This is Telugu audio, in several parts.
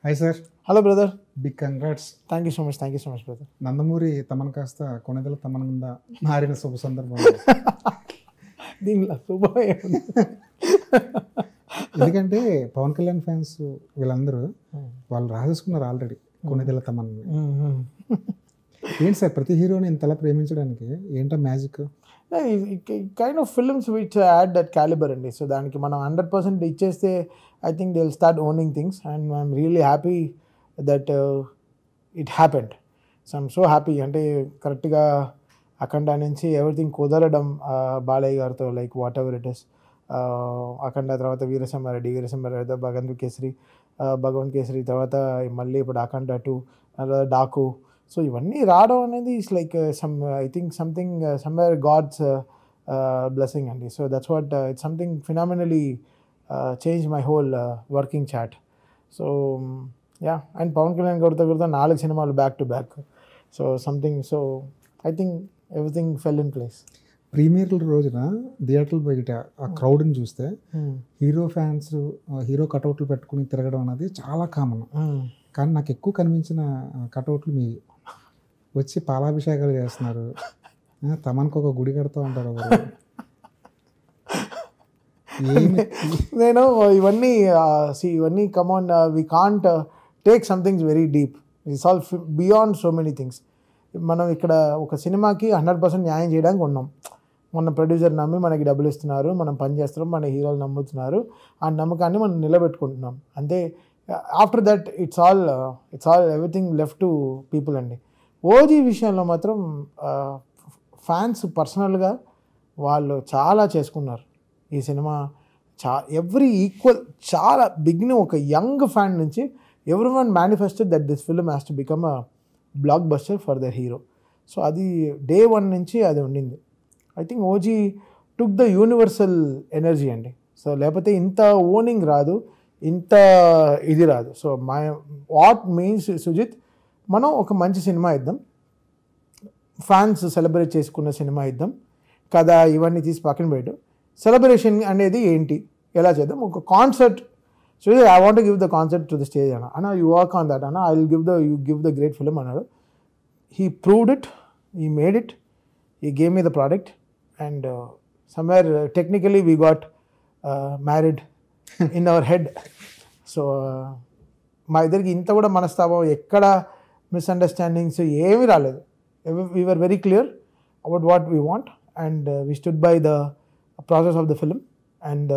Hi sir. Hello brother. Big congrats. Thank you so much brother. Nandamuri Thaman కాస్త కొనదల తమనంగా మారిన శుభ సందర్భం. దీనిలో శుభమే ఉంది. ఎందుకంటే పవన్ కళ్యాణ్ ఫ్యాన్స్ వీళ్ళందరూ వాళ్ళు రాసేసుకున్నారు ఆల్రెడీ కొనదల తమన్. ఏంటి సార్ ప్రతి హీరోని ఇంతలా ప్రేమించడానికి ఏంటో magic? Kind of films which had that calibre అండి. సో దానికి మనం 100% ఇచ్చేస్తే I think they will start owning things and I'm really happy that it happened. So I'm so happy. అంటే కరెక్ట్గా అఖండ నుంచి ఎవ్రీథింగ్ కుదరడం బాలయ్య గారితో, like whatever it is. Akhanda తర్వాత వీరసింహారెడ్డి భగవంత్ కేసరి తర్వాత మళ్ళీ ఇప్పుడు అఖండ 2 డాకు. సో ఇవన్నీ రావడం అనేది it's like I think something somewhere God's blessing అండి. So that's what it's something phenomenally change my whole working chat. So ya, and Pavan Kalyan గారితో 4 సినిమాలు back to back. So something, so I think everything fell in place. Premiere రోజున థియేటర్లు బయట ఆ క్రౌడ్ని చూస్తే హీరో ఫ్యాన్స్ హీరో కటౌట్లు పెట్టుకుని తిరగడం అనేది చాలా కామన్. కానీ నాకు ఎక్కువ కనిపించిన కటౌట్లు మీ వచ్చి పాలాభిషేకాలు చేస్తున్నారు, తమన్కి ఒక గుడి కడుతూ ఉంటారు. నేను ఇవన్నీ come on, we can't take somethings very deep. It's all beyond so many things. మనం ఇక్కడ ఒక సినిమాకి 100% న్యాయం చేయడానికి ఉన్నాం. మన ప్రొడ్యూసర్ నమ్మి మనకి డబ్బులు ఇస్తున్నారు, మనం పని చేస్తున్నాం, మన హీరోలు నమ్ముతున్నారు, ఆ నమ్మకాన్ని మనం నిలబెట్టుకుంటున్నాం అంతే. After that it's all everything left to people అండి. ఓజీ విషయంలో మాత్రం ఫ్యాన్స్ పర్సనల్గా వాళ్ళు చాలా చేసుకున్నారు ఈ సినిమా. ఎవ్రీ ఈక్వల్, చాలా బిగిన్ ఒక యంగ్ ఫ్యాన్ నుంచి every one manifested that this film has to become a block buster for their hero. So అది డే 1 నుంచి అది ఉండింది. I think OG took the universal energy అండి. సో లేకపోతే ఇంత ఓనింగ్ రాదు, ఇంత ఇది రాదు. సో వాట్ మీన్స్ సుజిత్, మనం ఒక మంచి సినిమా ఇద్దాం, ఫ్యాన్స్ సెలబ్రేట్ చేసుకున్న సినిమా ఇద్దాం కదా, ఇవన్నీ తీసి పక్కన పెట్టు. సెలబ్రేషన్ అనేది ఏంటి, ఎలా చేద్దాం, ఒక concert. So I want give the concert to the stage అన్న యూ వర్క్ ఆన్ దట్ అన్న, I will give the great film అన్నాడు. He proved it, he made it, he gave me the product and somewhere technically we got married in our head. So మా ఇద్దరికి ఇంత కూడా మనస్తాపం, ఎక్కడ మిస్అండర్స్టాండింగ్స్ ఏమీ రాలేదు. We were very clear about what we want and we stood by the process of the film and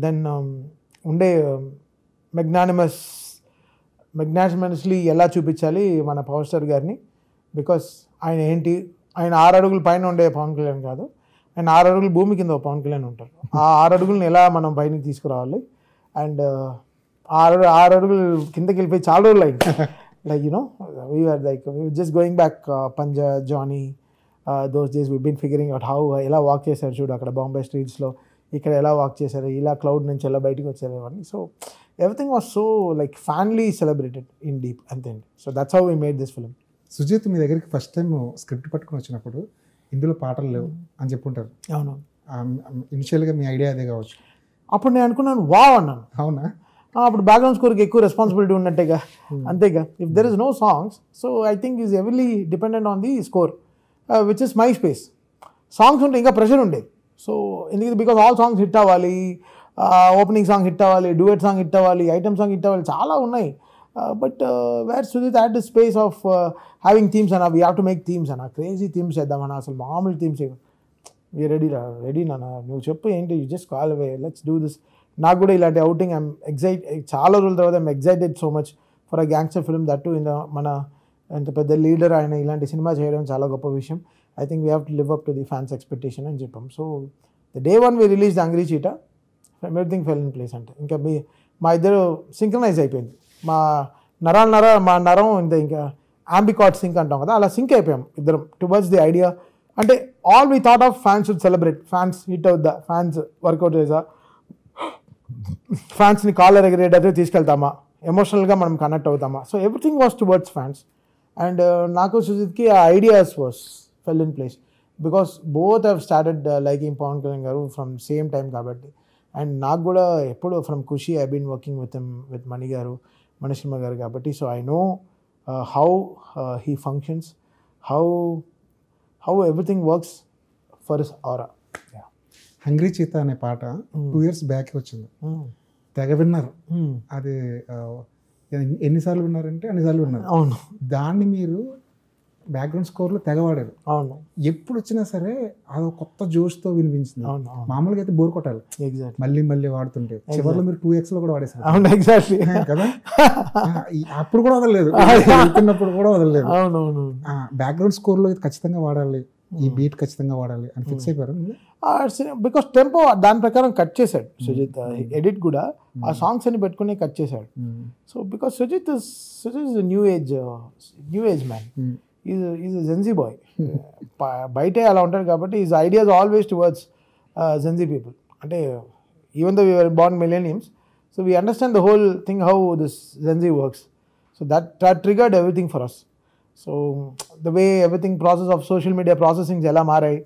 then ఉండే మెగ్నానిమస్లీ ఎలా చూపించాలి మన పవర్ స్టార్ గారిని. బికాస్ ఆయన 6 అడుగుల పైన ఉండే పవన్ కళ్యాణ్ కాదు, ఆయన 6 అడుగులు భూమి కింద పవన్ కళ్యాణ్ ఉంటారు. ఆ 6 అడుగులను ఎలా మనం పైనకి తీసుకురావాలి అండ్ 6 అడుగులు కిందకి వెళ్ళిపోయి చాలా రోజులు అయింది. Like we are just going back Panjaa, Johnny, those days we been figuring out how ఎలా వాక్ చేశారు చూడు అక్కడ బాంబే స్ట్రీట్స్లో, ఇక్కడ ఎలా వాక్ చేశారు, ఇలా క్లౌడ్ నుంచి ఎలా బయటకు వచ్చారు అవన్నీ. So everything was so like funnily celebrated in deep అంతే అండి. So that's how we made this film. Sujeeth, మీ దగ్గరికి ఫస్ట్ టైం స్క్రిప్ట్ పట్టుకుని వచ్చినప్పుడు ఇందులో పాటలు లేవు అని చెప్పుంటారు. అవును, ఇనిషియల్గా మీ ఐడియా అదే కావచ్చు. అప్పుడు నేను అనుకున్నాను వావ్ అన్నాను. అవునా? అప్పుడు బ్యాక్గ్రౌండ్ స్కోర్కి ఎక్కువ రెస్పాన్సిబిలిటీ ఉన్నట్టేగా, అంతేగా. If there is no songs, so I think is heavily dependent on the score which is my space. Songs ఉంటే ఇంకా ప్రెషర్ ఉండేది. సో ఎందుకంటే బికాస్ ఆల్ సాంగ్స్ హిట్ అవ్వాలి, ఓపెనింగ్ సాంగ్ హిట్ అవ్వాలి, డ్యూయట్ సాంగ్ హిట్ అవ్వాలి, ఐటమ్ సాంగ్ హిట్ అవ్వాలి, చాలా ఉన్నాయి. But where Sujeeth had the space of having themes అన్న, we have to make themes అన్న, క్రేజీ థీమ్స్ చేద్దామన్నా, అసలు మామూలు థీమ్స్ రెడీ నాన్న, నువ్వు చెప్పు ఏంటి, you just call away, let's do this. నాకు కూడా ఇలాంటి అవుటింగ్ చాలా రోజుల తర్వాత I'm excited so much for a gangster film, that మన ఎంత పెద్ద లీడర్ ఆయన ఇలాంటి సినిమా చేయడం చాలా గొప్ప విషయం. I think we have to live up to the fans expectation అని చెప్పాం. So the day 1 we release the అంగ్రీ చీటా, everything fell in place. అంటే ఇంకా మా ఇద్దరు సింక్రనైజ్ అయిపోయింది. మా నరం ఇంకా ఆంబికాట్ సింక్ అంటాం కదా, అలా సింక్ అయిపోయాం ఇద్దరం టువర్డ్స్ ది ఐడియా. అంటే all we thought of fans should celebrate, fans hit అవుద్దా, ఫ్యాన్స్ వర్కౌట్ చేసా, ఫ్యాన్స్ని కాలర్ ఎగిరేటట్టు తీసుకెళ్తామా, ఎమోషనల్గా మనం కనెక్ట్ అవుతామా. So everything was towards fans. And నాకు సుజిత్కి ఆ ideas was fell in place because both have started liking Pavan Kalyan గారు ఫ్రమ్ సేమ్ టైం కాబట్టి. అండ్ నాకు కూడా ఎప్పుడు from Kushi I been working with Mani గారు మనీష్ శర్మ గారు కాబట్టి. So I know how he functions, how everything works for his aura. Hungry cheetah అనే పాట 2 years బ్యాక్ వచ్చింది, తెగ విన్నారు. అది ఎన్నిసార్లు విన్నారంటే అన్నిసార్లు విన్నారు. అవును, దాన్ని మీరు బ్యాక్గ్రౌండ్ స్కోర్లో తెగ వాడారు. అవును, ఎప్పుడు వచ్చినా సరే అది కొత్త జోష్తో వినిపించింది. అవును, మామూలుగా అయితే బోర్ కొట్టాలి, ఎగ్జాక్ట్లీ, మళ్ళీ మళ్ళీ వాడుతుంటే. చివరిలో మీరు 2x లో కూడా వాడేసారు. అవును, ఎగ్జాక్ట్లీ కదా. అప్పుడు కూడా వదలలేదు, వెళ్తున్నప్పుడు కూడా వదలలేదు. అవునవును. బ్యాక్గ్రౌండ్ స్కోర్లో ఇది ఖచ్చితంగా వాడాలి, ఈ బీట్ ఖచ్చితంగా వాడాలి అని ఫిక్స్ అయిపోయారు. బికాస్ టెంపో దాని ప్రకారం కట్ చేశాడు సుజిత్. ఎడిట్ కూడా ఆ సాంగ్స్ అని పెట్టుకుని కట్ చేశాడు. So because Sujeeth is new age man, he's Gen Z boy. బయటే అలా ఉంటాడు కాబట్టి his ideas always towards Gen Z people. అంటే even though we're born millenniums, so we understand the whole thing how this Gen Z works. So that triggered everything for us. So the way everything process of social media processings ఎలా మారాయి.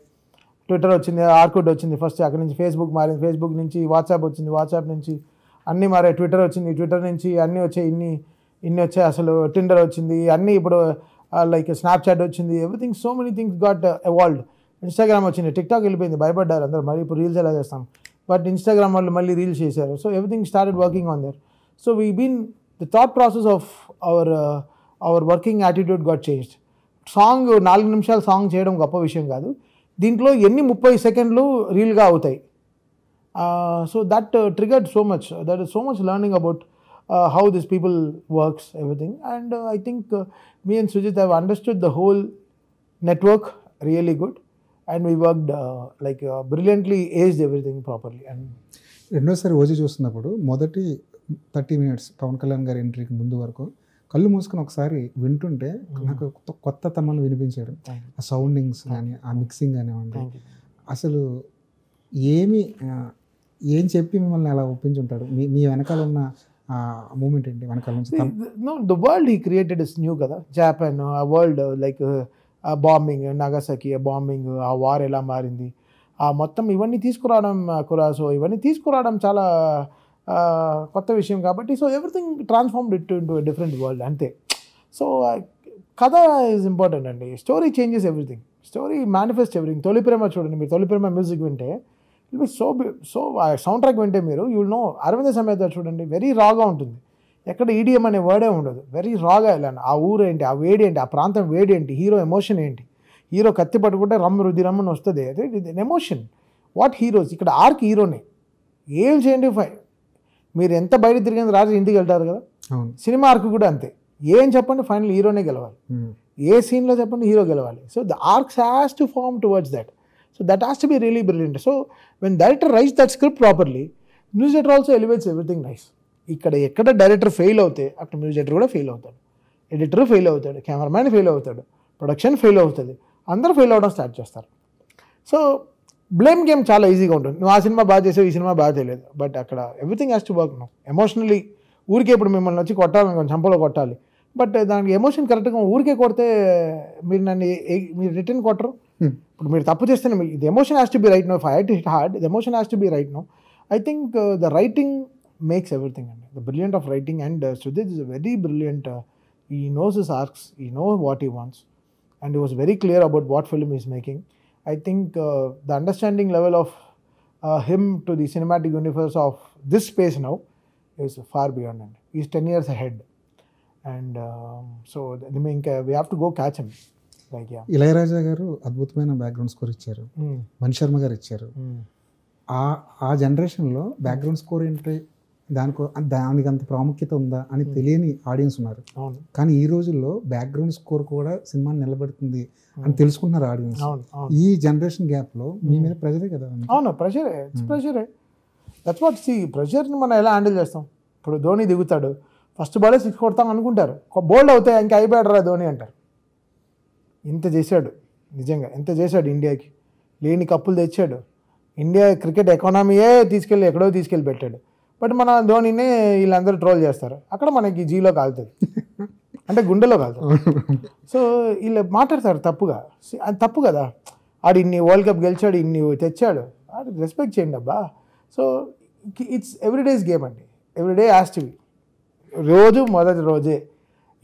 ట్విట్టర్ వచ్చింది, ఆర్కుడ్ వచ్చింది ఫస్ట్, అక్కడి నుంచి ఫేస్బుక్ మారింది, ఫేస్బుక్ నుంచి వాట్సాప్ వచ్చింది, వాట్సాప్ నుంచి అన్నీ మారాయి, ట్విట్టర్ వచ్చింది, ట్విట్టర్ నుంచి అన్నీ వచ్చాయి, ఇన్ని వచ్చాయి, అసలు టిండర్ వచ్చింది, అన్నీ ఇప్పుడు లైక్ స్నాప్చాట్ వచ్చింది, everything so many things got evolved. Instagram వచ్చింది, టిక్టాక్ వెళ్ళిపోయింది, భయపడ్డారు అందరూ, మరి ఇప్పుడు రీల్స్ ఎలా చేస్తాం, బట్ ఇన్స్టాగ్రామ్ వాళ్ళు మళ్ళీ రీల్స్ చేశారు. So everything started working on there. So we been the thought process of our working attitude got changed. Song 4 నిమిషాలు సాంగ్ చేయడం గొప్ప విషయం కాదు, దీంట్లో ఎన్ని 30 సెకండ్లు రీల్గా అవుతాయి. So that triggered so much, that is so much learning about how these people works, everything. And I think me and Sujit have understood the whole network really good, and we worked brilliantly, aged everything properly. And రెండోసారి ఓజీ చూస్తున్నప్పుడు మొదటి 30 minutes పవన్ కళ్యాణ్ గారి ఎంట్రీకి ముందు వరకు కళ్ళు మూసుకొని ఒకసారి వింటుంటే నాకు కొత్త తమను వినిపించాడు. ఆ సౌండింగ్స్ కానీ ఆ మిక్సింగ్ కానివ్వండి, అసలు ఏం చెప్పి మిమ్మల్ని అలా ఒప్పించుంటాడు? మీ వెనకాల ఉన్న మూమెంట్ ఏంటి వెనకాల నుంచి? No, the world he created is new కదా. Japan, a world like bombing, నాగాసాకి bombing, ఆ వార్ ఎలా మారింది, ఆ మొత్తం ఇవన్నీ తీసుకురావడం సో ఇవన్నీ తీసుకురావడం చాలా కొత్త విషయం కాబట్టి, so everything transformed it into a different world, అంతే. సో కథ ఈజ్ ఇంపార్టెంట్ అండి. Story changes everything, story manifest everything. తొలి ప్రేమ చూడండి, మీరు తొలి ప్రేమ మ్యూజిక్ వింటే it be so sound track వింటే మీరు యూ నో. అరవింద సమేత చూడండి, వెరీ రాగా ఉంటుంది, ఎక్కడ ఈడిఎం అనే వర్డే ఉండదు, వెరీ రాగా వెళ్ళాను. ఆ ఊరు ఏంటి, ఆ వేడి ఏంటి, ఆ ప్రాంతం వేడి ఏంటి, హీరో ఎమోషన్ ఏంటి, హీరో కత్తి పట్టుకుంటే రుది రమ్మని వస్తుంది, అదే ఎమోషన్. వాట్ హీరోస్ ఇక్కడ ఆర్క్ హీరోనే ఏం చేయండి మీరు ఎంత బయట తిరిగింది రాజు ఇంటికి వెళ్తారు కదా, సినిమా ఆర్క్ కూడా అంతే. ఏం చెప్పండి ఫైనల్ హీరోనే గెలవాలి, ఏ సీన్లో చెప్పండి హీరో గెలవాలి. So the arcs has to form towards that. So that has to be really brilliant. So when director writes that script properly, music director also elevates everything nice. ఎక్కడ డైరెక్టర్ ఫెయిల్ అవుతే అక్కడ మ్యూజిక్ డైరెక్టర్ కూడా ఫెయిల్ అవుతాడు, ఎడిటర్ ఫెయిల్ అవుతాడు, కెమెరామ్యాన్ ఫెయిల్ అవుతాడు, ప్రొడక్షన్ ఫెయిల్ అవుతుంది, అందరూ ఫెయిల్ అవ్వడం స్టార్ట్ చేస్తారు. సో బ్లేమ్ గేమ్ చాలా ఈజీగా ఉంటుంది. నువ్వు ఆ సినిమా బాగా చేసావు, ఈ సినిమా బాగా తెలియదు, బట్ అక్కడ ఎవ్రీథింగ్ హ్యాస్ టు వర్క్. నువ్వు ఎమోషనలీ ఊరికే ఇప్పుడు మిమ్మల్ని వచ్చి కొట్టాలి, కొంచెం చంపలో కొట్టాలి, బట్ దానికి ఎమోషన్ కరెక్ట్గా ఊరికే కొడితే మీరు రిటర్న్ కొట్టరు. ఇప్పుడు మీరు తప్పు చేస్తే the emotion has to be right no. If I have to hit hard, the emotion has to be right no. I think the writing makes everything అండి, the brilliant of writing. And Sujeeth is very brilliant. He knows his arcs, he knows what he wants, and he was very clear about what film he is making. I think the understanding level of him to the cinematic universe of this space now is far beyond, and he's 10 years ahead. And so we have to go catch him. Ilaiyaraaja గారు అద్భుతమైన బ్యాక్గ్రౌండ్ స్కోర్ ఇచ్చారు, మణి శర్మ గారు ఇచ్చారు. ఆ జనరేషన్లో బ్యాక్గ్రౌండ్ స్కోర్ ఏంటి, దానికి అంత ప్రాముఖ్యత ఉందా అని తెలియని ఆడియన్స్ ఉన్నారు. కానీ ఈ రోజుల్లో బ్యాక్గ్రౌండ్ స్కోర్ కూడా సినిమాని నిలబెడుతుంది అని తెలుసుకున్నారు ఆడియన్స్. ఈ జనరేషన్ గ్యాప్లో మీ మీద ప్రెషరే కదా? అవును, ప్రెషరే. That's what. ప్రెషర్ని మనం ఎలా హ్యాండిల్ చేస్తాం? ఇప్పుడు ధోని దిగుతాడు, ఫస్ట్ బాలే 6 కొడతాం అనుకుంటారు, బోల్డ్ అవుతాయి, ఇంకా అయిపోయాడు ధోని అంటారు. ఇంత చేశాడు, నిజంగా ఎంత చేశాడు, ఇండియాకి లేని కప్పులు తెచ్చాడు, ఇండియా క్రికెట్ ఎకానమీయే ఎక్కడో తీసుకెళ్ళి పెట్టాడు. బట్ మన ధోనినే వీళ్ళందరూ ట్రోల్ చేస్తారు, అక్కడ మనకి జీలో కాలుతుంది, అంటే గుండెలో కాలుతుంది. సో వీళ్ళు మాట్లాడతారు తప్పుగా, అది తప్పు కదా. ఆడు ఇన్ని వరల్డ్ కప్ గెలిచాడు, ఇన్ని తెచ్చాడు, ఆడికి రెస్పెక్ట్ చేయండి అబ్బా. సో ఇట్స్ ఎవ్రీడేస్ గేమ్ అండి, ఎవ్రీడే హ్యాస్ టు బి. రోజు మొదటి రోజే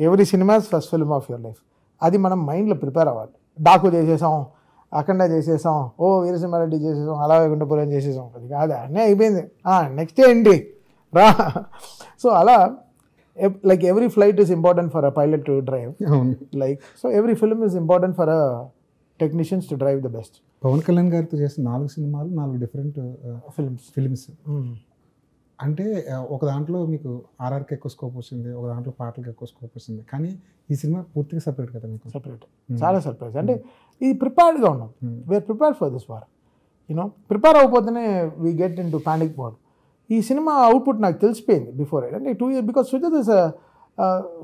every cinemas first film of your life. అది మనం మైండ్లో ప్రిపేర్ అవ్వాలి. డాకు చేసేసాం, అఖండ చేసేసాం, ఓ వీరసింహారెడ్డి చేసేసాం, అలా వైకుంఠపురం చేసేసాం, అది కాదు అన్నీ అయిపోయింది, నెక్స్ట్ ఏంటి రా. సో అలా like every flight is important for a pilot to drive, like so every film is important for a technicians to drive the best. Pawan Kalyan గారితో చేసిన 4 సినిమాలు 4 డిఫరెంట్ ఫిల్మ్స్. అంటే ఒక దాంట్లో మీకు ఆర్ఆర్కి ఎక్కువ స్కోప్ వచ్చింది, ఒక దాంట్లో పాటలకు ఎక్కువ స్కోప్ వచ్చింది, కానీ ఈ సినిమా పూర్తిగా సపరేట్ కదా మీకు? సపరేట్, చాలా సర్ప్రైజ్. అంటే ఇది ప్రిపేర్డ్గా ఉన్నాం, we're prepared for this war. You know prepare అవ్వకపోతేనే we get in to panic mode. ఈ సినిమా అవుట్పుట్ నాకు తెలిసిపోయింది బిఫోర్ ఇట్, అంటే 2 years, because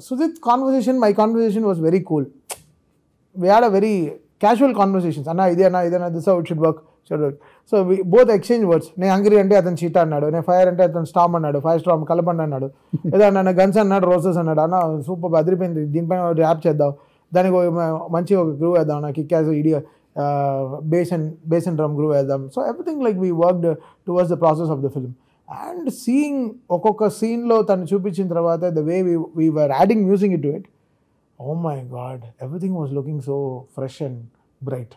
Sujeeth conversation, my conversation was very cool. We had a very casual conversations, అన్న ఇదేనా this how it should work. So we both exchange words. నేను హంగ్రీ అంటే అతను చీటా అన్నాడు, నేను ఫైర్ అంటే అతను స్టామ్ అన్నాడు, ఫైర్ స్టామ్ కలపండి అన్నాడు, ఏదో అన్న గన్స్ అన్నాడు, రోసెస్ అన్నాడు, అన్న సూపర్ అదిరిపోయింది, దీనిపైన ర్యాప్ చేద్దాం, దానికి మంచి ఒక గ్రూ వేద్దాం, నాకు kickass idea bass and drum groove వేద్దాం. So everything like we worked towards the process of the film. And seeing ఒక్కొక్క సీన్లో తను చూపించిన తర్వాత the way we were adding music in to it, oh my God, everything was looking so fresh and bright.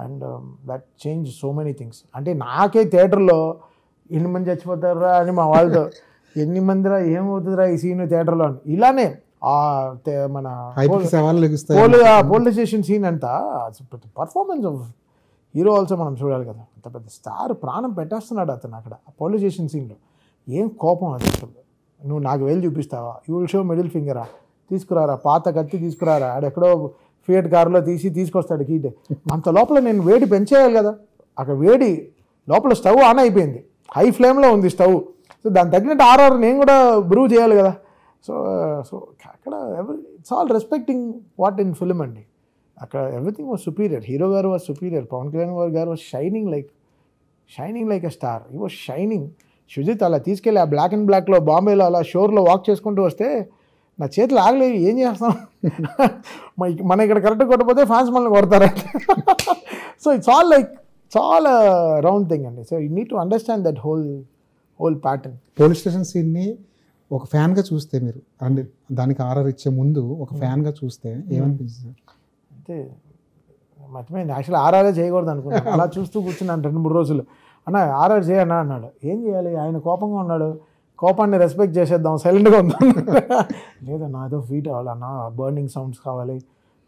And that change so many things. అంటే నాకే థియేటర్లో ఎన్ని మంది చచ్చిపోతారా అని మా వాళ్ళతో, ఎన్ని మందిరా ఏమవుతుందిరా ఈ సీన్ థియేటర్లో అని, ఇలానే మన పోలీస్ స్టేషన్ సీన్ అంతా పర్ఫార్మెన్స్ ఆఫ్ హీరో ఆల్సో మనం చూడాలి కదా. అంత పెద్ద స్టార్ ప్రాణం పెట్టేస్తున్నాడు అతను అక్కడ పోలీస్ స్టేషన్ సీన్లో. ఏం కోపం అది అసలు, నువ్వు నాకు వేలు చూపిస్తావా, యూ విల్ షో మిడిల్ ఫింగరా, తీసుకురారా పాత కత్తి తీసుకురారా, ఆడెక్కడో ఫియట్ కారులో తీసుకొస్తాడు కీటే. అంత లోపల నేను వేడి పెంచేయాలి కదా, అక్కడ వేడి లోపల స్టవ్ ఆన్ అయిపోయింది, హై ఫ్లేమ్లో ఉంది స్టవ్. సో దాని తగినట్టు ఆర్ఆర్ నేను కూడా బ్రూ చేయాలి కదా. సో అక్కడ it's all respecting what in film అండి. అక్కడ ఎవ్రీథింగ్ వాజ్ సుపీరియర్, హీరో గారు వాజ్ సుపీరియర్, పవన్ కళ్యాణ్ గారు was shining like a star, ఈ వాజ్ షైనింగ్. సుజిత్ అలా తీసుకెళ్ళి ఆ బ్లాక్ అండ్ బ్లాక్లో బాంబేలో అలా షోర్లో వాక్ చేసుకుంటూ వస్తే నా చేతులు ఆగలేదు, ఏం చేస్తాం, మన ఇక్కడ కరెక్ట్ కొట్టకపోతే ఫ్యాన్స్ మనల్ని కొడతారు. So it's all round thing అండి. So you need to understand that whole pattern. Police station సీన్ని ఒక ఫ్యాన్గా చూస్తే మీరు, అంటే దానికి ఆర్ఆర్ ఇచ్చే ముందు ఒక ఫ్యాన్గా చూస్తే ఏమనిపించింది? అంటే మర్చిపోయింది, యాక్చువల్లీ ఆర్ఆర్ఏ చేయకూడదు అనుకున్నాను. అలా చూస్తూ కూర్చున్నాను 2-3 రోజులు. అన్న ఆర్ఆర్ చేయన్నా అన్నాడు. ఏం చేయాలి, ఆయన కోపంగా ఉన్నాడు, కోపాన్ని రెస్పెక్ట్ చేసేద్దాం, సైలెంట్గా ఉందాం. లేదన్నా ఏదో ఫీట్ అవ్వాలన్నా, బర్నింగ్ సౌండ్స్ కావాలి,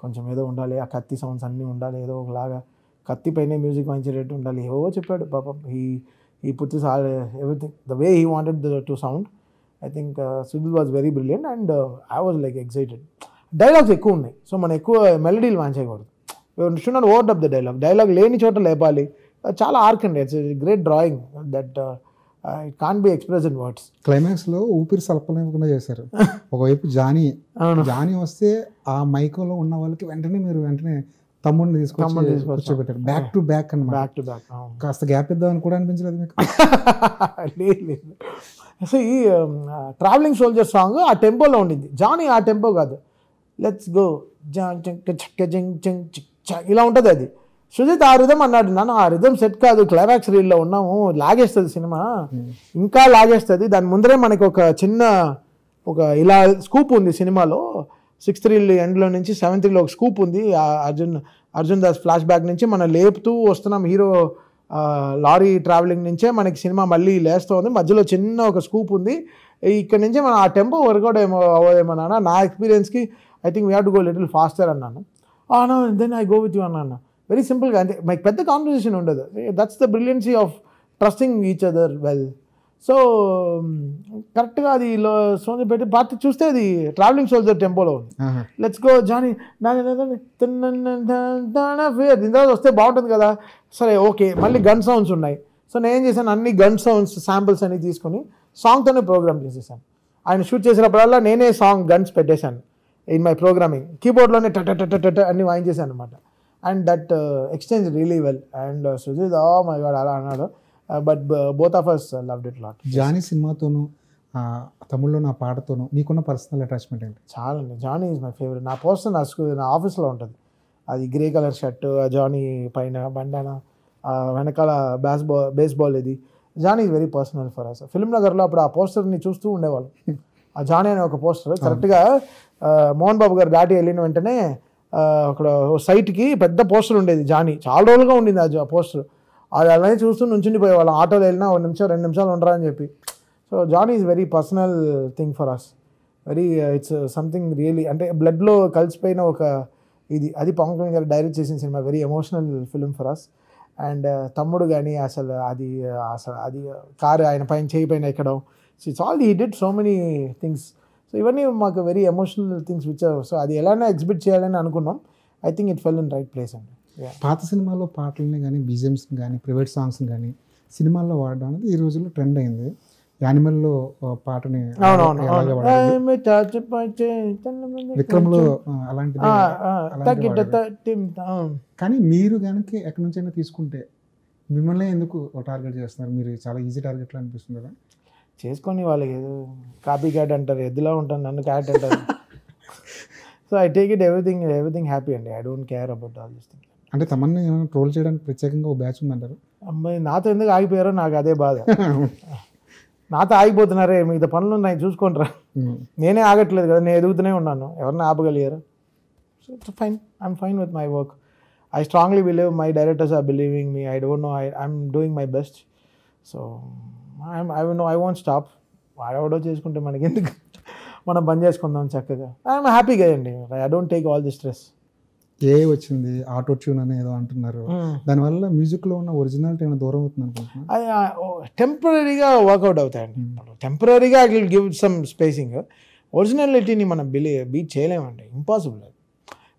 కొంచెం ఏదో ఉండాలి, ఆ కత్తి సౌండ్స్ అన్నీ ఉండాలి, ఏదో ఒకలాగా కత్తి పైనే మ్యూజిక్ వాయించేటట్టు ఉండాలి, ఏవో చెప్పాడు పాపం. ఈ పుట్టిస్ everything the way he wanted to sound. I think Sujeeth was very brilliant and I was like excited. Dialogues ఎక్కువ ఉన్నాయి, సో మనం ఎక్కువ మెలడీలు వాయించకూడదు, should not over up the dialogue లేని చోట లేపాలి. చాలా ఆర్క్ అండి, it's great drawing that it can't be express in words. క్లైమాక్స్లో ఊపిరి సలపలేకుండా చేశారు. ఒకవైపు జానీ వస్తే ఆ మైకోలో ఉన్న వాళ్ళకి వెంటనే తమ్ముడిని తీసుకొచ్చి బ్యాక్ టు బ్యాక్ అన్నమాట. కాస్త గ్యాప్ ఇద్దామని కూడా అనిపించలేదు మీకు? లేదు. సో ఈ ట్రావెలింగ్ సోల్జర్ సాంగ్ ఆ టెంపోలో ఉండింది, జానీ ఆ టెంపో కాదు, లెట్స్ గో ఇలా ఉంటుంది అది. సుజిత్ ఆ రిథం అన్నాడు, నాన్న ఆ రిథం సెట్ కాదు, క్లైమాక్స్ రీల్లో ఉన్నాము, లాగేస్తుంది సినిమా, ఇంకా లాగేస్తుంది. దాని ముందరే మనకి ఒక చిన్న ఇలా స్కూప్ ఉంది సినిమాలో, 6th reel ఎండ్లో నుంచి 7th reel ఒక స్కూప్ ఉంది. అర్జున్ దాస్ ఫ్లాష్ బ్యాక్ నుంచి మనం లేపుతూ వస్తున్నాం, హీరో లారీ ట్రావెలింగ్ నుంచే మనకి సినిమా మళ్ళీ లేస్తుంది, మధ్యలో చిన్న ఒక స్కూప్ ఉంది. ఇక్కడ నుంచే మనం ఆ టెంపో వర్కౌట్ అవ్వదేమో నాన్న, నా ఎక్స్పీరియన్స్కి I think we have to go little faster అన్నాను. Then I go with you అన్నాను. వెరీ సింపుల్గా, అంటే మనకి పెద్ద కాన్వర్సేషన్ ఉండదు. That's the brilliancy of trusting each other well. So కరెక్ట్గా అది సోని పెట్టి పార్టీ చూస్తే అది ట్రావెలింగ్ సోల్జర్ టెంపోలో ఉంది. లెట్స్ గో జానీ దీని వస్తే బాగుంటుంది కదా, సరే ఓకే. మళ్ళీ గన్ సౌండ్స్ ఉన్నాయి. సో నేను ఏం చేశాను, అన్ని గన్ సౌండ్స్ శాంపిల్స్ అన్ని తీసుకొని సాంగ్తోనే ప్రోగ్రామ్ చేసేసాను. ఆయన షూట్ చేసినప్పుడల్లా నేనే సాంగ్ గన్స్ పెట్టేశాను ఇన్ మై ప్రోగ్రామింగ్. కీబోర్డ్లోనే టట అన్ని వాయించేసాను అనమాట. And that exchange really well. And Sujeeth my God అలా అన్నాడు. But both of us loved it lot. Johnny సినిమాతోనూ తమిళ్లో నా పాటతోనూ మీకున్న పర్సనల్ అటాచ్మెంట్ ఏంటి? చాలా అండి, జానీ ఈజ్ మై ఫేవరెట్. నా పోస్టర్ నా ఆఫీస్లో ఉంటుంది, అది గ్రే కలర్ షర్ట్, జానీ పైన బండానా, వెనకాల బేస్బాల్ ఇది. Johnny is very personal for us. Film నగర్లో అప్పుడు ఆ పోస్టర్ని చూస్తూ ఉండేవాళ్ళు. ఆ జానీ అనే ఒక పోస్టర్ కరెక్ట్గా మోహన్ బాబు గారు దాటి వెళ్ళిన వెంటనే అక్కడ సైట్కి పెద్ద పోస్టర్ ఉండేది జానీ, చాలా రోజులుగా ఉండింది ఆ పోస్టర్. అది అలానే చూస్తూ నుంచుండిపోయే వాళ్ళం, ఆటోలో వెళ్ళినా 1 నిమిషం 2 నిమిషాలు ఉండరా అని చెప్పి. So Johnny is very personal thing for us, very it's something really అంటే బ్లడ్లో కలిసిపోయిన ఒక ఇది. అది పవన్ కళ్యాణ్ గారు డైరెక్ట్ చేసిన సినిమా, very emotional film for us. And Thammudu కానీ అసలు అది కారు ఆయన పైన చేయి పైన ఎక్కడం, so it's all he did so many things. So ఇవన్నీ మాకు very emotional things which so అది ఎలానే ఎగ్జిబిట్ చేయాలని అనుకున్నాం. I think it fell in right place అండి. పాత సినిమాల్లో పాటలని కానీ బీజిఎమ్స్ని కానీ ప్రైవేట్ సాంగ్స్ని కానీ సినిమాల్లో వాడడం అనేది ఈ రోజుల్లో ట్రెండ్ అయింది. యానిమల్లో పాటని విక్రమ్లో అలాంటిది. కానీ మీరు కనుక ఎక్కడి నుంచైనా తీసుకుంటే మిమ్మల్ని ఎందుకు టార్గెట్ చేస్తున్నారు? మీరు చాలా ఈజీ టార్గెట్లో అనిపిస్తుంది కదా. చేసుకొని వాళ్ళకి ఏదో కాపీ క్యాట్ అంటారు, ఎద్దులా ఉంటాను నన్ను క్యాట్ అంటారు. So I take it everything happy అండి. I don't care about all this thing. అంటే తమన్ని ట్రోల్ చేయడానికి ప్రత్యేకంగా ఒక బ్యాచ్ ఉందంటారు. అమ్మాయి నాతో ఎందుకు ఆగిపోయారో నాకు అదే బాధ. నాతో ఆగిపోతున్నారే, మిగతా పనులు ఉన్నాయి చూసుకుంటారా, నేనే ఆగట్లేదు కదా, నేను ఎదుగుతూనే ఉన్నాను, ఎవరిని ఆపగలిగారు? So it's fine, I'm fine with my work. I strongly believe my directors are believing me. I don't know, I'm doing my best. So I won't stop. వాడెవడో చేసుకుంటే మనకి ఎందుకు, మనం పని చేసుకుందాం చక్కగా. ఐఎమ్ హ్యాపీగా అండి. I don't take all the stress. ఏ వచ్చింది ఆటో ట్యూన్ అని ఏదో అంటున్నారు, దానివల్ల మ్యూజిక్లో ఉన్న ఒరిజినాలిటీ ఏమైనా దూరం అవుతుంది అనుకుంటున్నాను. అది టెంపరీగా వర్కౌట్ అవుతాయండి. టెంపరీగా I will give some spacing. ఒరిజినాలిటీని మనం బీట్ చేయలేమండి, ఇంపాసిబుల్. అది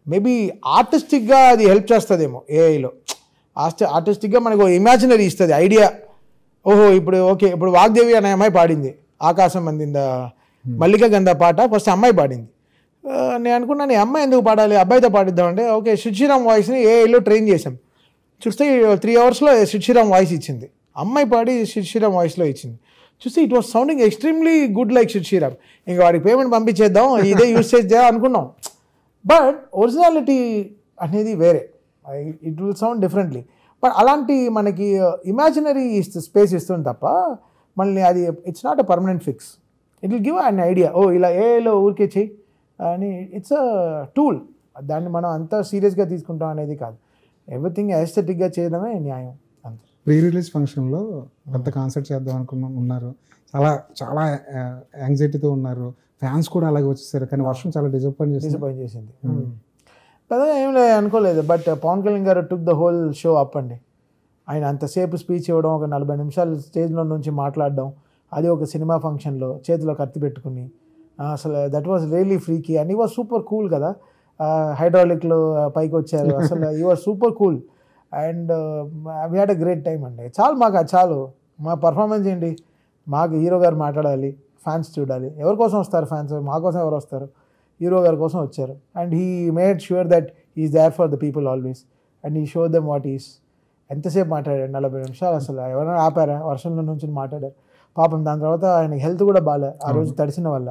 మేబీ ఆర్టిస్టిక్గా అది హెల్ప్ చేస్తుందేమో ఏఐలో. ఆర్టిస్టిక్గా మనకు ఇమాజినరీ ఇస్తుంది ఐడియా. ఓహో ఇప్పుడు ఓకే, ఇప్పుడు వాగ్దేవి అనే అమ్మాయి పాడింది ఆకాశం అందిందా మల్లిక గంధ పాట, ఫస్ట్ అమ్మాయి పాడింది. నేను అనుకున్నాను ఈ అమ్మాయి ఎందుకు పాడాలి, అబ్బాయితో పాడిద్దామంటే ఓకే శ్రీరామ్ వాయిస్ని ఏఐలో ట్రైన్ చేసాం. చూస్తే 3 అవర్స్లో శ్రీరామ్ వాయిస్ ఇచ్చింది. అమ్మాయి పాడి శ్రీరామ్ వాయిస్లో ఇచ్చింది. చూస్తే it was sounding extremely good like Sriram. ఇంకా వాడికి పేమెంట్ పంపించేద్దాం, ఇదే యూస్ చేద్దాం అనుకున్నాం. బట్ ఒరిజినాలిటీ అనేది వేరే, it will sound differently. But అలాంటి మనకి ఇమాజినరీ స్పేస్ ఇస్తుంది తప్ప మళ్ళీ అది it's not a permanent fix. It will give an idea, oh ఇలా ఏఐలో ఊరికే చెయ్యి అని. ఇట్స్ అ టూల్, దాన్ని మనం అంత సీరియస్గా తీసుకుంటాం అనేది కాదు. ఎవ్రీథింగ్ ఎస్థెటిక్గా చేయడమే న్యాయం అంతే. ప్రీ రిలీజ్ ఫంక్షన్లో పెద్ద కాన్సర్ట్ చేద్దాం అనుకున్నాం, ఉన్నారు చాలా చాలా యాంగ్జైటీతో ఉన్నారు. ఫ్యాన్స్ కూడా అలాగే వచ్చేసారు, కానీ వర్షం చాలా డిసప్పాయింట్ చేసింది. పెద్దగా ఏం లేదు అనుకోలేదు. బట్ పవన్ కళ్యాణ్ గారు took the whole show up అండి. ఆయన అంతసేపు స్పీచ్ ఇవ్వడం, ఒక 40 నిమిషాలు స్టేజ్లో నుంచి మాట్లాడడం, అది ఒక సినిమా ఫంక్షన్లో చేతిలో కత్తి పెట్టుకుని, అసలు దట్ వాజ్ రియల్లీ ఫ్రీకీ. అండ్ ఈ వాజ్ సూపర్ కూల్ కదా, హైడ్రాలిక్లో పైకి వచ్చారు, అసలు ఈ was super cool. And we had a great time అండి. చాలు మా పర్ఫార్మెన్స్ ఏంటి, మాకు హీరో గారు మాట్లాడాలి, ఫ్యాన్స్ చూడాలి. ఎవరి కోసం వస్తారు ఫ్యాన్స్, మా కోసం ఎవరు వస్తారు, హీరో గారి కోసం వచ్చారు. And he made sure that is there for the people always, and he show them what is. ఎంతసేపు మాట్లాడాడు, 40 నిమిషాలు. అసలు ఎవరైనా ఆపారా, వర్షంలో నుంచి మాట్లాడారు పాపం. దాని తర్వాత ఆయనకి హెల్త్ కూడా బాగాలే ఆ రోజు తడిసిన వల్ల.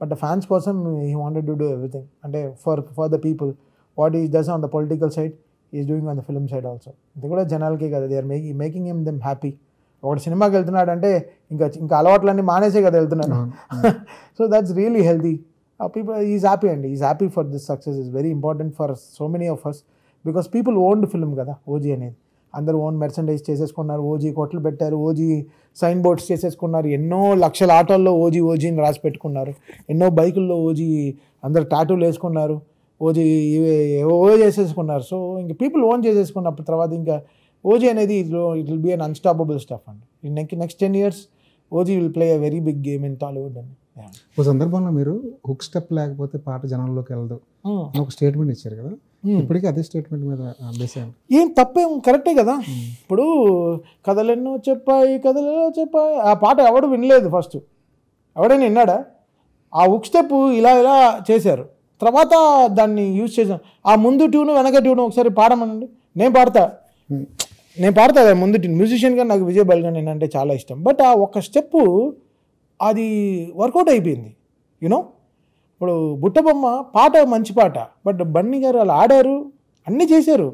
బట్ ఫ్యాన్స్ కోసం he wanted to do everything. అంటే for the people, what is does on the political side is doing on the film side also. ఇది కూడా జనాలకే కదా, they are making him them happy. ఒకటి సినిమాకి వెళ్తున్నాడు అంటే ఇంకా అలవాట్లన్నీ మానేసే కదా వెళ్తున్నాడు. So that's really healthy. People is happy అండి. Is happy for this success is very important for so many of us, because people owned film కదా ఓజీ అనేది. అందరూ ఓన్ మెర్సెండైజ్ చేసేసుకున్నారు, ఓజీ కొట్లు పెట్టారు, ఓజీ సైన్ బోర్డ్స్ చేసేసుకున్నారు, ఎన్నో లక్షల ఆటోల్లో ఓజీని రాసి పెట్టుకున్నారు, ఎన్నో బైకుల్లో ఓజీ అందరు టాటూలు వేసుకున్నారు, ఓజీ ఏవో చేసేసుకున్నారు. సో ఇంకా పీపుల్ ఓన్ చేసేసుకున్నప్పుడు తర్వాత ఇంకా ఓజీ అనేది it will be an unstoppable stuff అండి. Next 10 years OG will play a very big game in Tollywood అండి. ఒక సందర్భంలో మీరు హుక్ స్టెప్ లేకపోతే పాట జనంలోకి వెళ్ళదు ఒక స్టేట్మెంట్ ఇచ్చారు కదా, ఇప్పటికీ అదే స్టేట్మెంట్ మీద బేస్ అయ్యారు. ఏం తప్పేం, కరెక్టే కదా. ఇప్పుడు కథలెన్నో చెప్పాయి, ఆ పాట ఎవడు వినలేదు. ఫస్ట్ ఎవడైనా విన్నాడా? ఆ హుక్ స్టెప్ ఇలా చేశారు, తర్వాత దాన్ని యూజ్ చేసాం. ఆ ముందు ట్యూను వెనక ట్యూను ఒకసారి పాడమనండి, నేను పాడతా ముందు ట్యూన్. మ్యూజిషియన్గా నాకు విజయ్ బల్గన్ అంటే చాలా ఇష్టం. బట్ ఆ ఒక్క స్టెప్పు అది వర్కౌట్ అయిపోయింది. యూనో, ఇప్పుడు బుట్టబొమ్మ పాట మంచి పాట, బట్ బన్నీ గారు అలా ఆడారు, అన్నీ చేశారు.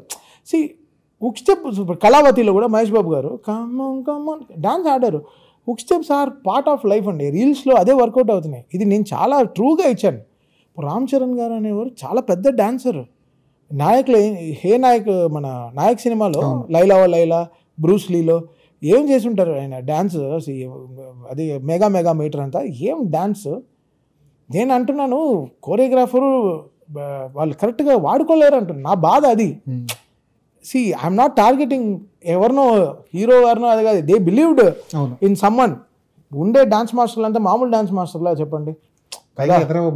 హుక్ స్టెప్ కళావతిలో కూడా మహేష్ బాబు గారు కమ్మన్ డాన్స్ ఆడారు. Hook steps are part of life అండి. రీల్స్లో అదే వర్కౌట్ అవుతున్నాయి. ఇది నేను చాలా ట్రూగా ఇచ్చాను. ఇప్పుడు రామ్ చరణ్ గారు అనేవారు చాలా పెద్ద డాన్సర్. నాయకులు హే నాయక్ మన నాయక్ సినిమాలో లైలా ఓ లైలా, బ్రూస్లీలో ఏం చేసి ఉంటారు ఆయన డ్యాన్స్. అది మెగా మీటర్ అంతా ఏం డ్యాన్స్. నేను అంటున్నాను కోరియోగ్రాఫరు వాళ్ళు కరెక్ట్గా వాడుకోలేరు అంటున్నాను. నా బాధ అది. సి ఐఎమ్ నాట్ టార్గెటింగ్ ఎవరినో హీరో గారినో, అది కాదు. They believed in someone. ఉండే డాన్స్ మాస్టర్లు అంతా మామూలు డాన్స్ మాస్టర్లా చెప్పండి.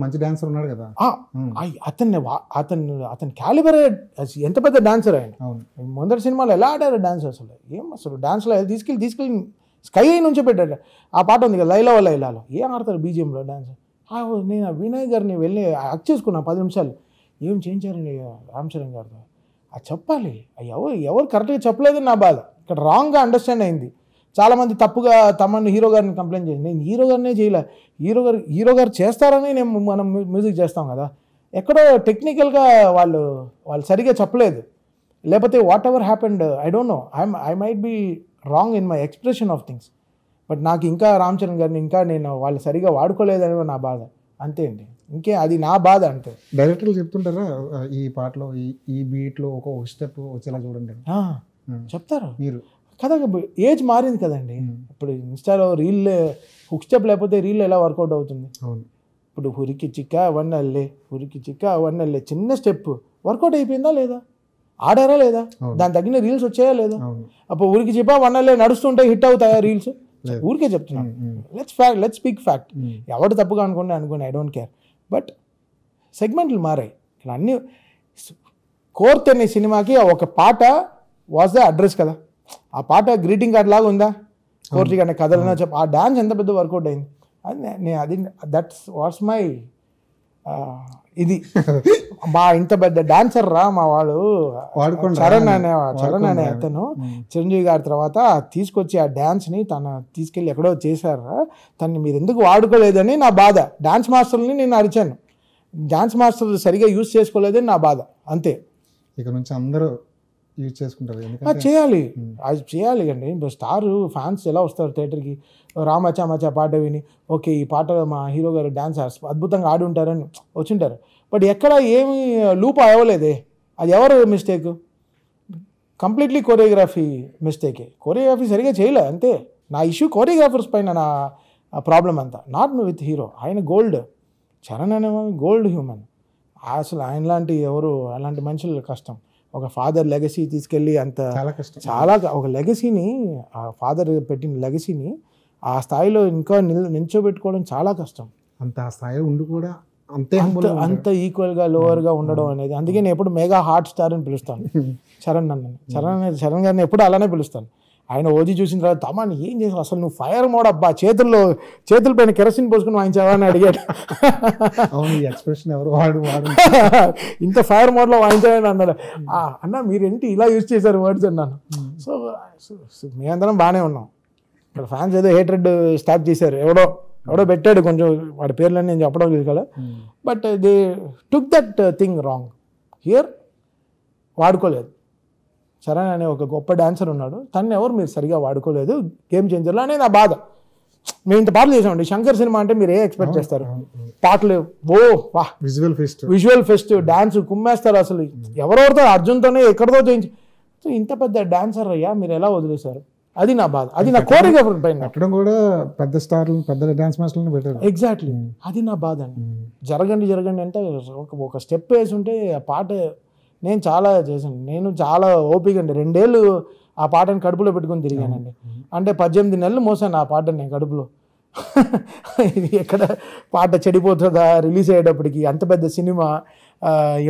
మంచి డాన్సర్ ఉన్నాడు కదా, అతని క్యాలిబర్ ఎంత పెద్ద డాన్సర్ ఆయన. మొదటి సినిమాలో ఎలా ఆడారు డాన్స్, అసలు డాన్స్లో తీసుకెళ్ళి స్కై నుంచి పెట్టాడు. ఆ పాట ఉంది కదా లైలా ఓ లైలాలో, ఏం ఆడతారు బీజిఎంలో డాన్స్. నేను వినయ్ గారిని వెళ్ళి యాక్ట్ చేసుకున్నా 10 నిమిషాలు. ఏం చేయించారండి రామ్ చరణ్ గారితో, అది చెప్పాలి. ఎవరు కరెక్ట్గా చెప్పలేదని నా బాధ. ఇక్కడ రాంగ్గా అండర్స్టాండ్ అయింది. చాలామంది తప్పుగా తమను హీరో గారిని కంప్లైంట్ చేయండి. నేను హీరో గారినే చేయలే. హీరో గారు చేస్తారని మనం మ్యూజిక్ చేస్తాం కదా. ఎక్కడో టెక్నికల్గా వాళ్ళు సరిగ్గా చెప్పలేదు. లేకపోతే whatever happened I don't know, I might be wrong in my expression of things. But నాకు ఇంకా రామ్ చరణ్ గారిని ఇంకా నేను వాళ్ళు సరిగా వాడుకోలేదని నా బాధ. అంతే అండి, ఇంకే అది నా బాధ అంతే. డైరెక్టర్లు చెప్తుంటారా ఈ పాటలో ఈ బీట్లో ఒక స్టెప్ వచ్చేలా చూడండి చెప్తారు మీరు కదా. ఏజ్ మారింది కదండి. ఇప్పుడు ఇన్స్టాలో రీల్ హుక్ స్టెప్ లేకపోతే రీల్ ఎలా వర్కౌట్ అవుతుంది. ఇప్పుడు హురికి చిక్క వన్నెల్లే చిన్న స్టెప్ వర్కౌట్ అయిపోయిందా లేదా, ఆడారా లేదా, దాని తగిన రీల్స్ వచ్చాయా లేదా. అప్పుడు ఊరికి చిప్ప వన్నెల్లే నడుస్తుంటే హిట్ అవుతాయా రీల్స్. ఊరికే చెప్తున్నాను. Let's speak fact. ఎవరు తప్పుగా అనుకోండి, ఐ డోంట్ కేర్. బట్ సెగ్మెంట్లు మారాయి. ఇలా అన్ని కోర్త్ అనే సినిమాకి ఒక పాట వాజ్ ద అడ్రస్ కదా. ఆ పాట గ్రీటింగ్ కార్డ్ లాగా ఉందా, కోర్టుకి అనే కథలన్నా చెప్ప. ఆ డాన్స్ ఎంత పెద్ద వర్కౌట్ అయింది. అది దట్స్ వాట్స్ మై ఇది. మా ఇంత పెద్ద డాన్సర్ రా మా వాడు చరణ్ అనే అతను చిరంజీవి గారి తర్వాత తీసుకొచ్చి ఆ డాన్స్ని తీసుకెళ్ళి ఎక్కడో చేశారా, తన్ని మీరు ఎందుకు వాడుకోలేదని నా బాధ. డాన్స్ మాస్టర్ని నేను అరిచాను, డాన్స్ మాస్టర్ సరిగా యూజ్ చేసుకోలేదని నా బాధ. అంతే. ఇక నుంచి అందరూ యూజ్ చేసుకుంటారు. చేయాలి, అది చేయాలి అండి. స్టార్ ఫ్యాన్స్ ఎలా వస్తారు థియేటర్కి, రామచా పాట విని ఓకే ఈ పాట మా హీరో గారు డాన్స్ అద్భుతంగా ఆడి ఉంటారని వచ్చింటారు. బట్ ఎక్కడ ఏమి లూప్ అవ్వలేదే. అది ఎవరు మిస్టేక్? కంప్లీట్లీ కోరియోగ్రఫీ మిస్టేకే. కోరియోగ్రఫీ సరిగా చేయలే అంతే. నా ఇష్యూ కోరియోగ్రాఫర్స్ పైన నా ప్రాబ్లం అంతా, నాట్ విత్ హీరో. ఆయన గోల్డ్, చరణ్ అనేవాళ్ళు గోల్డ్ హ్యూమన్. అసలు ఆయన లాంటి ఎవరు అలాంటి మనుషులు కష్టం. ఒక ఫాదర్ లెగసీ తీసుకెళ్ళి అంత చాలా ఒక లెగసీని, ఆ ఫాదర్ పెట్టిన లెగసీని ఆ స్థాయిలో ఇంకా నిల్చోబెట్టుకోవడం చాలా కష్టం. అంత ఆ స్థాయిలో ఉండి కూడా అంత ఈక్వల్గా లోవర్గా ఉండడం అనేది. అందుకే నేను ఎప్పుడు మెగా హాట్ స్టార్ అని పిలుస్తాను చరణ్ గారిని ఎప్పుడు అలానే పిలుస్తాను. ఆయన ఓజీ చూసిన తర్వాత తమాన్ని ఏం చేసావు అసలు, నువ్వు ఫైర్ మోడ్ అబ్బా, చేతుల పైన కెరసిన్ పోసుకుని వాయించావా అని అడిగాడు. ఎక్స్ప్రెషన్ ఎవరు వాడు ఇంత ఫైర్ మోడ్లో వాయించావని అన్నాడు. అన్న మీరేంటి ఇలా యూజ్ చేశారు వర్డ్స్ అన్నాను. సో మేమందరం బాగానే ఉన్నాం. ఇక్కడ ఫ్యాన్స్ ఏదో హేట్రెడ్ స్టార్ట్ చేశారు. ఎవడో పెట్టాడు, కొంచెం వాడి పేర్లని నేను చెప్పడం లేదు కదా. But they took that thing wrong. Here వాడుకోలేదు. చరణ్ అనే ఒక గొప్ప డాన్సర్ ఉన్నాడు, తను ఎవరు మీరు సరిగా వాడుకోలేదు. గేమ్ చేంజర్లో అనే నా బాధ. మేము ఇంత పాటలు చేసామండి. శంకర్ సినిమా అంటే మీరు ఏ ఎక్స్పెక్ట్ చేస్తారు? పాటలు వా విజువల్ ఫెస్ట్ డాన్స్ కుమ్మేస్తారు. అసలు ఎవరెవరితో అర్జున్తోనే ఎక్కడితో చేయించి, ఇంత పెద్ద డాన్సర్ అయ్యా మీరు ఎలా వదిలేశారు? అది నా బాధ. అది నా కోరియోగ్రాఫర్ పైన కూడా పెద్ద స్టార్లు పెద్ద డాన్స్ మాస్టర్లను పెట్టారు. ఎగ్జాక్ట్లీ, అది నా బాధ అండి. జరగండి అంటే ఒక స్టెప్ వేసి ఉంటే ఆ పాట నేను చాలా చేశాను. నేను చాలా ఓపిక అండి. 2 ఏళ్ళు ఆ పాటని కడుపులో పెట్టుకొని తిరిగానండి. అంటే 18 నెలలు మోసాను ఆ పాటని నేను కడుపులో. ఇది ఎక్కడ పాట చెడిపోతుందా రిలీజ్ అయ్యేటప్పటికి. అంత పెద్ద సినిమా,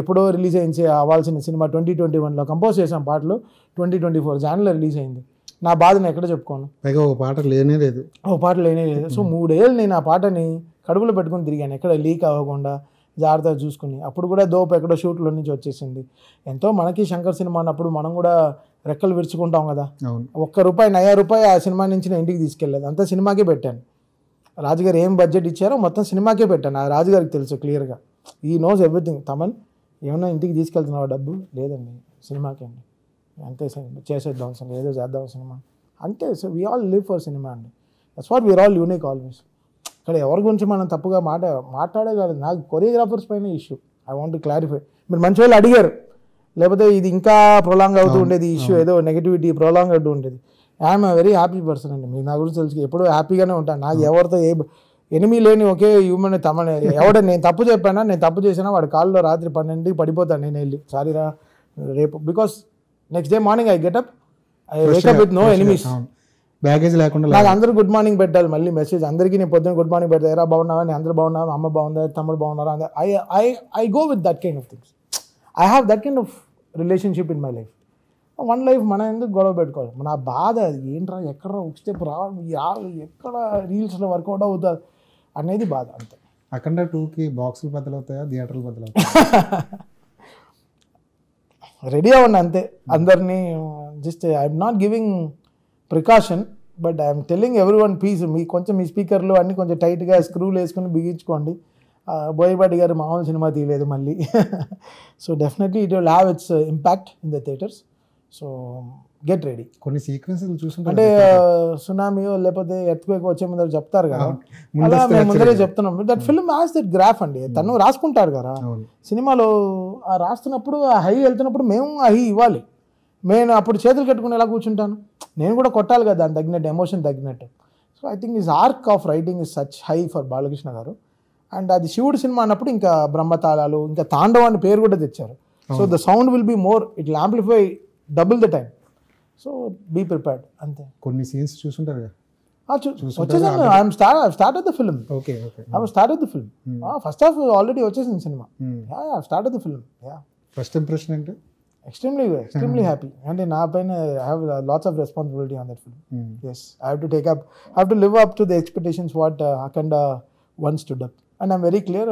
ఎప్పుడో రిలీజ్ అవ్వాల్సిన సినిమా 2021లో కంపోజ్ చేసాం పాటలు. 2024 జాన్లో రిలీజ్ అయింది. నా బాధను ఎక్కడ చెప్పుకోను. పైగా ఒక పాట లేనే లేదు. సో 3 ఏళ్ళు నేను ఆ పాటని కడుపులో పెట్టుకొని తిరిగాను, ఎక్కడ లీక్ అవ్వకుండా జాగ్రత్తగా చూసుకుని. అప్పుడు కూడా దోపు ఎక్కడో షూట్లో నుంచి వచ్చేసింది. ఎంతో మనకి శంకర్ సినిమా అన్నప్పుడు మనం కూడా రెక్కలు విరుచుకుంటాం కదా. ₹1 నయా రూపాయి ఆ సినిమా నుంచి నేను ఇంటికి తీసుకెళ్ళలేదు, అంతా సినిమాకే పెట్టాను. రాజుగారు ఏం బడ్జెట్ ఇచ్చారో మొత్తం సినిమాకే పెట్టాను. ఆ రాజుగారికి తెలుసు క్లియర్గా. ఈ నోస్ ఎవ్రీథింగ్. తమన్ ఏమన్నా ఇంటికి తీసుకెళ్తున్నావా డబ్బు? లేదండి, సినిమాకే అండి. అంతే చేసేద్దాం సినిమా, ఏదో చేద్దాం సినిమా అంతే. So we all live for cinema అండి. That's what we're all unique always. ఇక్కడ ఎవరి గురించి మనం తప్పుగా మాట్లాడే కాదు, నాకు కొరియోగ్రాఫర్స్ పైన issue. I want to clarify. మీరు మంచి వాళ్ళు అడిగారు, లేకపోతే ఇది ఇంకా ప్రొలాంగ్ అవుతూ ఉండేది ఇష్యూ, ఏదో నెగిటివిటీ ప్రొలాంగ్ అవుతూ ఉండేది. ఐఎమ్ వెరీ హ్యాపీ పర్సన్ అండి. మీకు నా గురించి తెలుసు, ఎప్పుడూ హ్యాపీగానే ఉంటాను. నాకు ఎవరితో ఎనిమీ లేని ఒకే హ్యూమన్ తమనే. నేను తప్పు చెప్పానా, నేను తప్పు చేసినా వాడి కాల్లో రాత్రి 12కి పడిపోతాను నేను వెళ్ళి, సారీరా రేపు. Because next day morning I get up, I wake up with no enemies. Baggage లేకుండా నాకు అందరూ గుడ్ మార్నింగ్ పెట్టాలి, మళ్ళీ మెసేజ్ అందరికీ నేను పొద్దున్న గుడ్ మార్నింగ్ పెడతా, ఎరా బాగున్నావా, నేను అందరూ బాగున్నావా, అమ్మ బాగుందా, తమ్ముడు బాగున్నారా, I go with that kind of things. I have that kind of relationship in my life. One life మనం ఎందుకు గొడవ పెట్టుకోవాలి. మన బాధ ఏంట్రా, ఎక్కడ ఒక స్టెప్ రావాలి, ఎక్కడ రీల్స్లో వర్కౌట్ అవుతుంది అనేది బాధ, అంతే. అఖండ 2కి బాక్సులు బద్దలవుతాయా, థియేటర్లు బద్దలవుతాయా? రెడీ అవ్వండి అంతే. అందరినీ just I'm not giving precaution, but I'm telling every one please, మీ కొంచెం మీ స్పీకర్లు అన్నీ కొంచెం టైట్గా స్క్రూలు వేసుకుని బిగించుకోండి. బోయపాటి గారు మామూలు సినిమా తీయలేదు మళ్ళీ. So definitely it will have it's impact in the theatres. So get ready. కొన్ని సీక్వెన్సెస్ చూసుకుంటే అంటే సునామీయో లేకపోతే ఎర్త్క్వేక్ వచ్చే ముందర చెప్తారు కదా, అలా మేము ముందరే చెప్తున్నాం. That film has that graph అండి. తను రాసుకుంటారు కదా సినిమాలో, ఆ రాస్తున్నప్పుడు ఆ హై వెళ్తున్నప్పుడు మేము ఆ హై ఇవ్వాలి. నేను అప్పుడు చేతులు కట్టుకుని ఎలా కూర్చుంటాను, నేను కూడా కొట్టాలి కదా దాని తగినట్టు, ఎమోషన్ తగ్గినట్టు. So I think his arc of writing is such high for Balakrishna గారు. అండ్ అది శివుడు సినిమా అన్నప్పుడు ఇంకా బ్రహ్మతాళాలు, ఇంకా తాండవ అని పేరు కూడా తెచ్చారు. So the sound will be more, it will amplify double the time. So be prepared, అంతే. కొన్ని సీన్స్ చూసుంటారు వచ్చేసాను. I'm started the film. Okay I'm started the film. First half already వచ్చేసింది సినిమా. Started the film. First impression అంటే extremely happy. And in our pain, I have lots of responsibility on that film. Yes, I have to I have to live up to the expectations what Akhanda once stood up. And I'm very clear,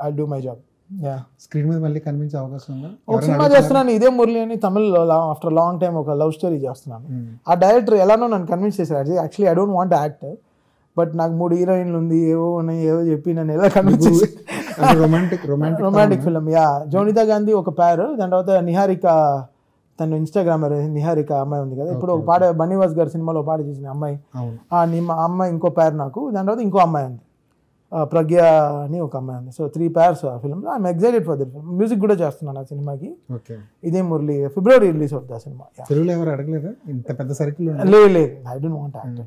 I'll do my job. Yeah. Screen మీద మళ్ళీ కనిపించే అవకాశం ఉందా? ఒక సినిమా చేస్తున్నాను ఇదే మురళి అని, తమిళ్లో ఆఫ్టర్ లాంగ్ టైం ఒక లవ్ స్టోరీ చేస్తున్నాను. ఆ డైరెక్టర్ ఎలానో నన్ను కన్విన్స్ చేశారు. Actually I don't want act, but నాకు 3 హీరోయిన్లు ఉంది, ఏవో ఉన్నాయి, ఏవో చెప్పి నన్ను ఎలా కన్విన్స్ చేసి romantic film. Yeah, Jonita Gandhi ఒక పేరు, దాని తర్వాత నిహారిక, తను ఇన్స్టాగ్రామర్ నిహారిక అమ్మాయి ఉంది కదా, ఇప్పుడు ఒక పాట బన్నీవాస్ గారి సినిమాలో పాట చేసిన అమ్మాయి, అమ్మాయి ఇంకో పేరు నాకు. దాని తర్వాత ఇంకో అమ్మాయి ఉంది, ప్రజ్ఞ అని ఒక అమ్మాయి ఉంది. సో 3 pairs ఆ film. I'm excited for that film. Music కూడా చేస్తున్నాను ఆ సినిమాకి. ఇదే మురళి, ఫిబ్రవరి రిలీజ్ అవుతుంది ఆ సినిమా. తెలుగులో ఎవరు అడగలేదా ఇంత పెద్ద సర్కిల్? లేదు, ఐ డోంట్ వాంట్ యాక్ట్.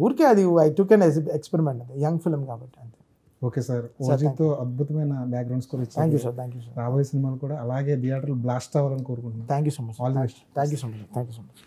ఊరికే అది I took an experiment, young film కాబట్టి అంతే. ఓకే సార్, ఓజీతో అద్భుతమైన బ్యాక్గ్రౌండ్ స్కోర్ ఇచ్చారు. Thank you sir. Thank you sir. రాబోయే సినిమాలు కూడా అలాగే థియేటర్లు బ్లాస్ట్ అవ్వాలని కోరుకుంటున్నాను. Thank you so much. All the best. Thank you so much. Thank you so much.